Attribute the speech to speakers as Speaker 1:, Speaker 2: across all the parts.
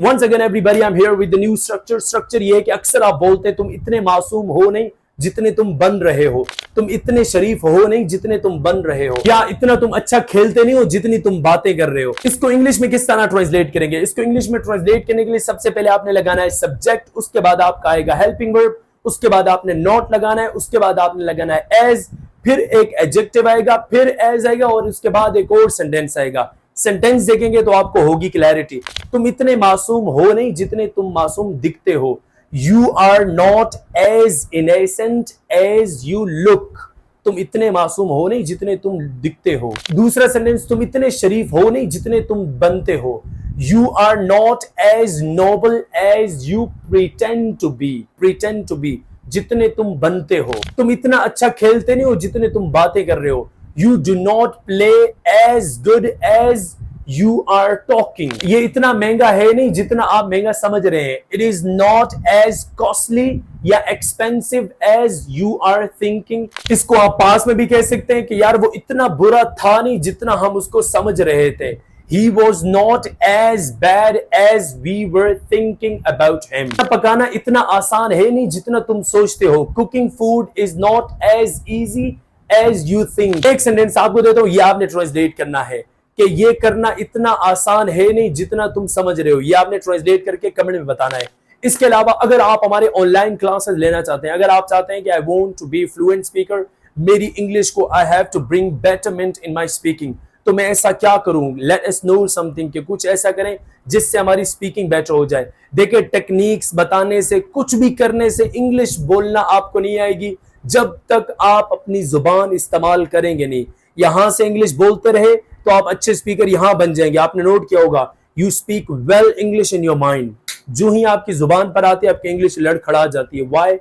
Speaker 1: Once again everybody, I'm here with the new structure ये है कि अक्सर आप बोलते हैं तुम इतने मासूम हो नहीं जितने तुम बन रहे हो, तुम इतने शरीफ हो नहीं जितने तुम बन रहे हो, या इतना तुम अच्छा खेलते नहीं हो जितनी तुम बातें कर रहे हो। इसको इंग्लिश में किस तरह ट्रांसलेट करेंगे? इसको इंग्लिश में ट्रांसलेट करने के लिए सबसे पहले आपने लगाना है सब्जेक्ट, उसके बाद आपका आएगा हेल्पिंग वर्ब, उसके बाद आपने नॉट लगाना है, उसके बाद आपने लगाना है एज, फिर एक एडजेक्टिव आएगा, फिर एज आएगा और उसके बाद एक और सेंटेंस आएगा। सेंटेंस देखेंगे तो आपको होगी क्लैरिटी। तुम इतने मासूम हो नहीं जितने तुम मासूम दिखते हो। You are not as innocent as you look. तुम इतने मासूम हो नहीं जितने तुम दिखते हो। दूसरा सेंटेंस, तुम इतने शरीफ हो नहीं जितने तुम बनते हो। You are not as noble as you pretend to be. Pretend to be, जितने तुम बनते हो। तुम इतना अच्छा खेलते नहीं हो जितने तुम बातें कर रहे हो। You do not play as good as you are talking. ये इतना महंगा है नहीं जितना आप महंगा समझ रहे हैं। It is not as costly या expensive as you are thinking. इसको आप पास में भी कह सकते हैं कि यार वो इतना बुरा था नहीं जितना हम उसको समझ रहे थे। He was not as bad as we were thinking about him. पकाना इतना आसान है नहीं जितना तुम सोचते हो। Cooking food is not as easy as you think. एक सेंटेंस आपको देता हूं, ये आपने ट्रांसलेट करना है कि ये करना इतना आसान है नहीं जितना तुम समझ रहे हो। ये आपने ट्रांसलेट करके कमेंट में बताना है। इसके अलावा अगर आप हमारे ऑनलाइन क्लासेस लेना चाहते हैं, अगर आप चाहते हैं कि I want to be fluent speaker, मेरी इंग्लिश को I have to bring betterment in my speaking, तो मैं ऐसा क्या करूं? लेट अस नो समथिंग, कि कुछ ऐसा करें जिससे हमारी स्पीकिंग बेटर हो जाए। देखिए, टेक्निक्स बताने से, कुछ भी करने से इंग्लिश बोलना आपको नहीं आएगी जब तक आप अपनी जुबान इस्तेमाल करेंगे नहीं। यहां से इंग्लिश बोलते रहे तो आप अच्छे स्पीकर यहां बन जाएंगे। आपने नोट किया होगा, you speak well English in your mind. जो ही आपकी जुबान पर आती है आपकी इंग्लिश लड़खड़ा जाती है। वाई?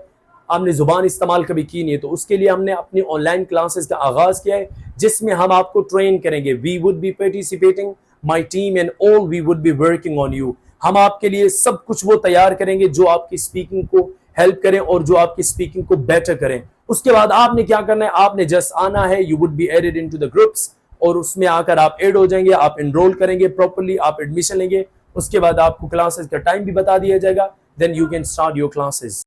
Speaker 1: आपने जुबान इस्तेमाल कभी की नहीं है। तो उसके लिए हमने अपनी ऑनलाइन क्लासेस का आगाज किया है जिसमें हम आपको ट्रेन करेंगे। We would be participating, my team and all we would be working on you. हम आपके लिए सब कुछ वो तैयार करेंगे जो आपकी स्पीकिंग को हेल्प करें और जो आपकी स्पीकिंग को बेटर करें। उसके बाद आपने क्या करना है? आपने जस्ट आना है, you would be added into the groups, और उसमें आकर आप ऐड हो जाएंगे। आप एनरोल करेंगे प्रॉपर्ली, आप एडमिशन लेंगे। उसके बाद आपको क्लासेस का टाइम भी बता दिया जाएगा। Then you can start your classes.